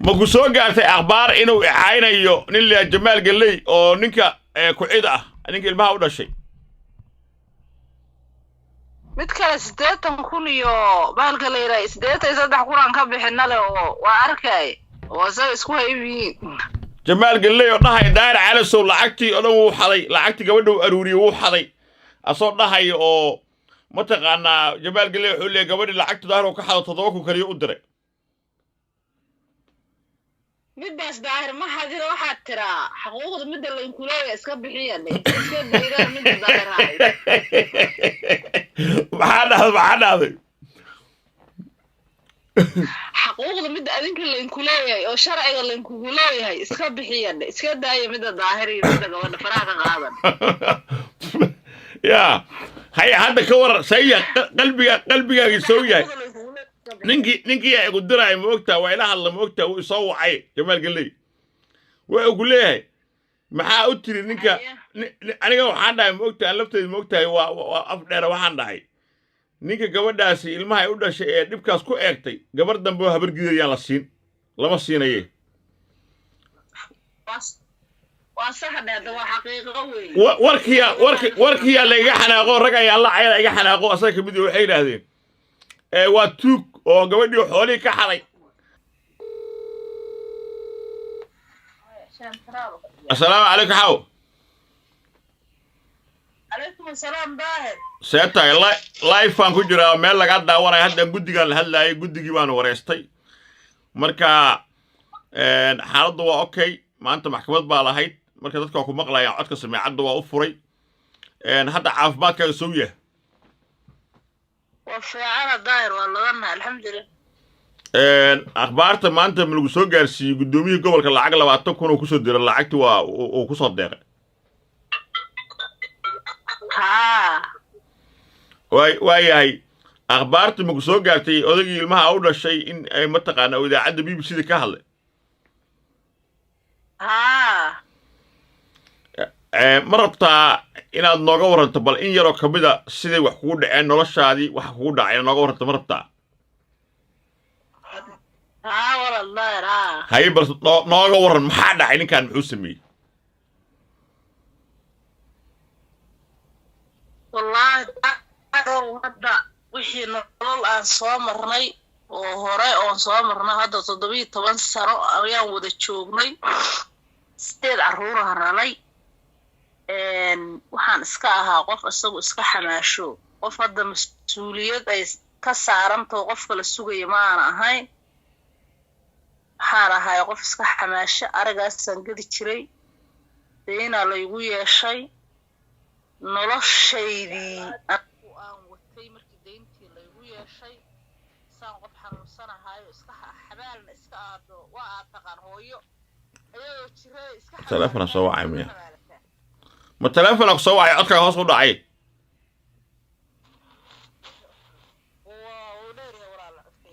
ما كسوق قالت أخبار إنه عينه يو نيل جمال قال لي أو نينك كعيدة نينك المها ولا شيء midkale 80 kun iyo baalka la yiraahdo 83 kun aan ka bixinna le oo waa arkay oo say isku haybiin جمال قال لي والله داير على سو لعقتي أنا وحضي لعقتي قبله أروري وحضي أصور ده هي أو متقنا جمال قال لي حولي قبل لعقتي ظهره وكحض تضوك وكريه أدري midaas daahir ma hadiro waxa tira xaquuqda mid la inkuleeyo iska bixiyay iska diiday mid daahir maxaa حقوق مد أذنك اللي إنكولي أو شرع اللي إنكولي هاي إسكاب بحيان إسكاب داية مد ظاهري مد قوانا فراغ غابا يا هاي هذا كور سيء قلبي يسوي ننكي يقدرها موقتها وإله الله موقتها ويصوع عي جمال قال لي ويقول لي maxaa u tiri ninka aniga waxaan dhahay moogtaa lafteeda moogtahay waa af dheer waxaan dhahay ninka gabadhaasi ilmaha ay u dhashay ee dhibkaas ku eegtay gabar dambe oo habar gidayaan la siin lama siinaye waa saxda waa xaqiiqo weey warkiya la iga xanaaqo rag ay alla ayada iga xanaaqo asaga kamid waxay yiraahdeen waa tuug oo gabadhii xoolii ka xaday السلام عليكم حاو عليكم السلام باهر سيتا لايف فان كجرا مeel laga daawanay hadda gudiga la hadlaayay gudigii baan wareystay marka xaaladdu waa okay maanta maxkamad baa lahayd marka dadka ku maqlayaan codka sameecadda waa u furay hadda caafimaadkaaga soo yahay waa fiican daahir waa ladanaa alxamdulillah akhbaarta maanta ma lagu soo gaarsiiyey gudoomiyihii gobolka lacag 20 kun oo ku soo diray lacagti waa oo ku soo deeqay waayahay akhbaarta ma ku soo gaartay odagii ilmaha u dhashay in ay mataqaana idaacadda BBC ka hadlay ma rabtaa inaad nooga waranto bal in yaroo kamida siday wax kugu dhaceen noloshaadii wax kugu dhacay nooga waranto ma rabtaa والله هاي بس نوغا ورن maxaa dhacay ninkan muxuu sameeyay والله هذا wixii nolol aan soo marnay oo hore oo soo marnay hadda 17 sano ayaan wada joognay sideed caruur haranay waxaan iska ahaa qof isagu iska xamaasho qof hadda mas'uuliyad ay ka saaranto qofka la sugayo ma aan ahayn waxaan ahay qof iska xamaasho aragaasan gadi jiray deena la igu yeeshay noloshaydii aan watay markii deyntii la igu yeeshay saan qof xanuunsanahay iska xabaalna iska aado waa taqaan hooyo ayuu jiray iska telefoon soo wacay ma telefoon soo wacay codka hoos u dhacay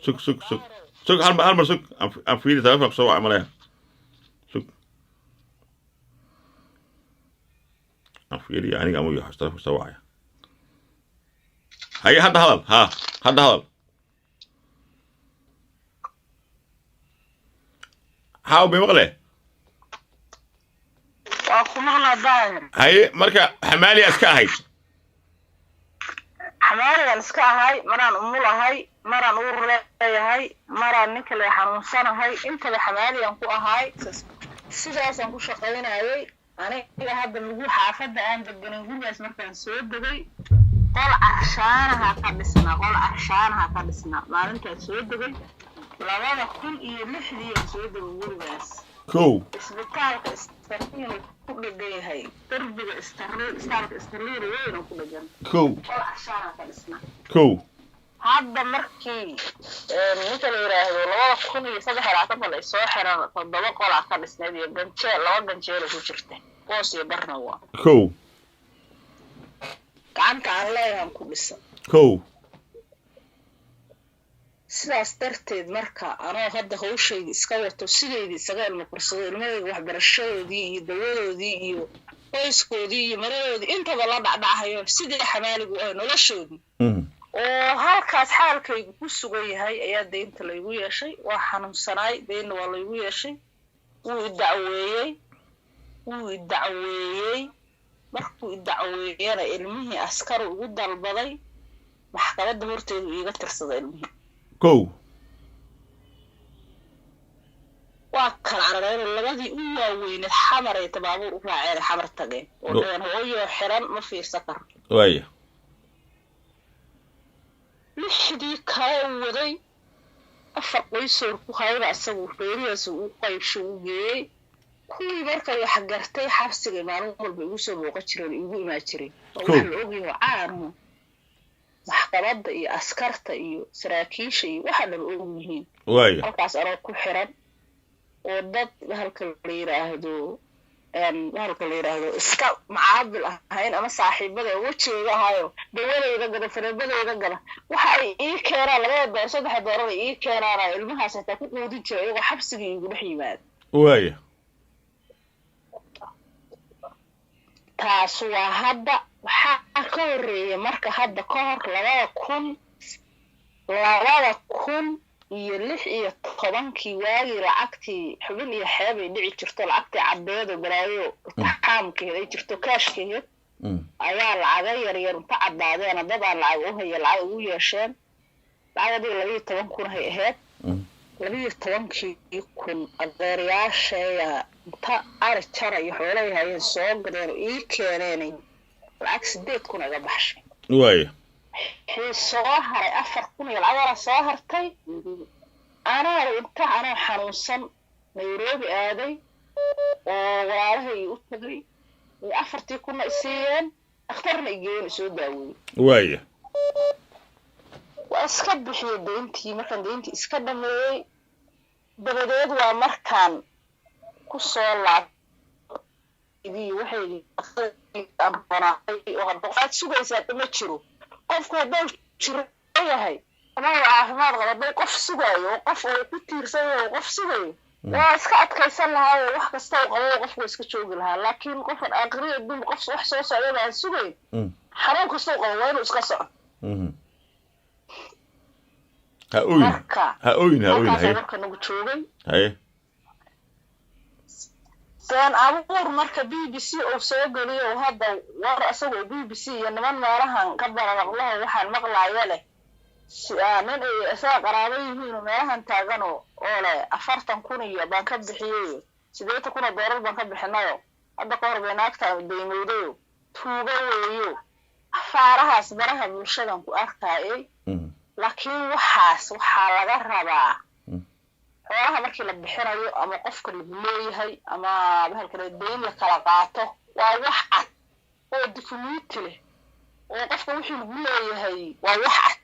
sug سوق هالمر سوق أم في تلفون سوا عملها سوق أم في يعني قاموا يحس تلفون سوا هاي هذا هذا هذا هاو بمغلى مغلى ظاهر هاي مركا حمالي أسكاهي حمالي أسكاهي مران أمولهاي مران أور لهاي مران نكل حنوسنهاي أنت لحمالي أنكو أهاي سيداس أنكو شقيناي أنا إذا هذا اللي حافظ أنا دبنا بس مركان سود دقي قل عشانها كبسنا قل عشانها كبسنا ما أنت سود دقي لا كل يلحدي سود دقي بس كو إسبتالك استرلير كل دقي هاي تربي استرلير وين كل جن كو قل عشانها كبسنا كو هذا مركي مثل يراهدو 2023 la soo xiran 7 qol ah ka dhisnay ganjee 2 ganjee ku jirtay qoos iyo barna waa kow gacanta aan leeyahay ku dhisan kow sidaas darteed marka anoo hadda hawshayda iska wato sideedii isaga ilmo fursado ilmahayga waxbarashadoodii iyo dawadoodii iyo qoyskoodii iyo maradoodii intaba la dhacdhacayo sidii xamaaligu ah noloshoodii oo halkaas xaalkaygu ku sugan yahay ayaa deynta laygu yeeshay waa xanuunsanaay deynna waa laygu yeeshay wuu i dacweeyey markuu i dacweeyana ilmihii askar ugu dalbaday maxkamadda horteedu iiga tirsaday ilmihii kow waa kala carareen labadii u waaweyneed xamar ay baabuur u raaceen xamar tageen oo dheen hooyo xiran ma fiirsan karo waaya lixdii kale waday afar qoysoor ku hayba asagu reeriyaas uu qaybsho u geeyey kuwii markay wax gartay xabsiga maalin walba igu soo booqan jireen igu imaan jireen oo wax la ogyahay caanu maxkamadda iyo askarta iyo saraakiisha iyo waxa dhan og yihiin waaya halkaas anoo ku xiran oo dad halka la yiraahdo iska macaabil ahayn ama saaxiibada wajiga ahayo dawadayda gada fareebadayda gada waxa ay ii keenaan labada door saddex door ay ii keenaan ilmahaas inta ku quudin jiray iyagoo xabsiga igu dhex yimaad waaya taas waa hadda waxaa ka horeeyay marka hadda ka hor 2016 waagii lacagtii xubin iyo xeeb ay dhici jirto lacagtii cadeedo garaayo taxaamkeeda ay jirto kaashkeeda ayaa lacaga yar inta cadaadeen dad aan lacag u haya lacag ugu yeesheen lacagtii 12,000 hay ahayd 12,000 adeeryaasheeya inta arjara iyo xoolaha hayeen soo gadeen ii keeneen lacag 8,000 aga baxshay waaya soo haray 4,000 iyo lacag soo hartay أنا حنوصل نيروبي آدي ووراها يقولي وأفرتي كنا إسيان اخترنا إجيان سوداوي وايه وأسكب بحي دينتي مركان دينتي اسكب مي بغداد ومركان كسولة دي وحيدي أمبنا وغدقات سوغيسات متشرو قفكو دول شرو هاي أنا عافماد غلبي قف سوغاي وقف كتير سوي وقف سوغاي واسكعد كيسان لها وح كستو قوي قف واسكا جوغ لها لكن قف الأقرية بدون قف وح سو سعيدا عن سوغاي حرام كستو قوي وين واسكا سعر هاوين هاي مركا نوغ جوغي هاي كان أبور مركا BBC أو سوغلي وهذا وار أسوغ BBC ينمان مالها كبار الله وحان مقلع يلي nin ay asaa qaraabo yihiin meelahan taagan oo leh 40,000 baan ka bixiyay 8,000 doolar baan ka bixinayo hadda ka hor beenaagta deemaydo tuuga weeyo faarahaas baraha bulshadan ku arkayay laakiin waxaa laga rabaa xoolaha markii la bixinayo ama qofka lagu leeyahay ama bahalka deyn la kala qaato waa wax cad oo dukumiinti leh oo qofka wixii lagu leeyahay waa wax cad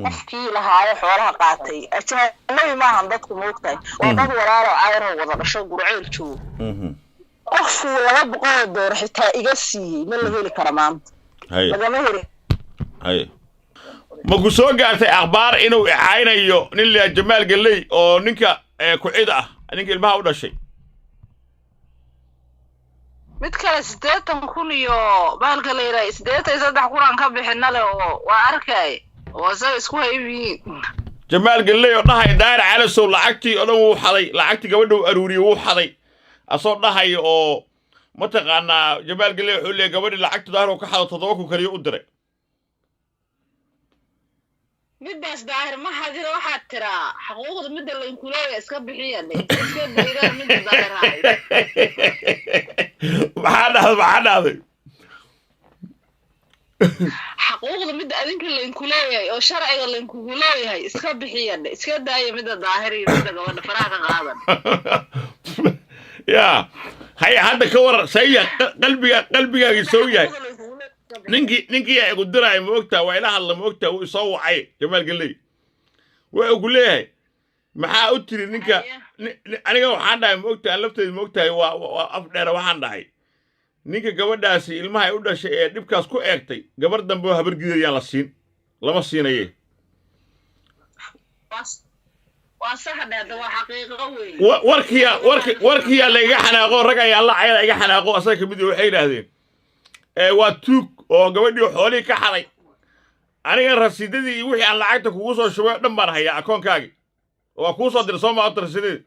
qofkii lahaa xoolaha qaatay ajnabi ma ahan dadku moogtay waa dad walaalo ayro wada dhasho gurceel joog qofku $200 xitaa iga siiyay ma la heli kara maanta lagama heli hay ma ku soo gaartay akhbaar inuu ixaynayo nin la Jamaal Galey oo ninka ku cid ah ninka ilmaha u dhashay mid kale 8,000 iyo baalka leeyahay 8,300 aan ka bixinale oo waa arkay وأنا إسكوها إبي جمال قال لي والله داير على سو لعقتي أنا وحضي لعقتي قبله أروري وحضي أصور ده أو متقنا جمال قال لي حول لي قبل لعقتي داير وكحض تضوك وكريه أدري مدة داير ما حد واحد ترى حقوق المدة اللي ينقلوها إسكاب بحية اللي إسكاب بحية المدة داير هاي معانا حقوق المدة أذنك اللي إنكولوية أو شرعي اللي إنكولوية إسكاب بحيان إسكاب داية مدة ظاهري مدة قوانا فراغة غابا يا هاي هذا كور سيء قلبي يسوي ننكي يقدرها موقتها وإله الله موقتها ويصوعي جمال قال لي ويقول لي maxaa u tiri ninka aniga waxaan dhahay moogtaa lafteed moogtahay waa afdheer waxaan dhahay ninka gabadhaasi ilmaha ay u dhashay ee dhibkaas ku eegtay gabar dambe oo habar gidayaan la siin lama siinaye waa saxda waa xaqiiqo weey warkiya la iga xanaaqo rag ay alla ayada iga xanaaqo asaga kamid waxay yiraahdeen waa tuug oo gabadhii xoolii ka xaday aniga rasiidadii iyo wixii aan lacagta kugu soo shubay dhan baan hayaa akoonkaagii waa kuu soo diray soo ma rasiidadii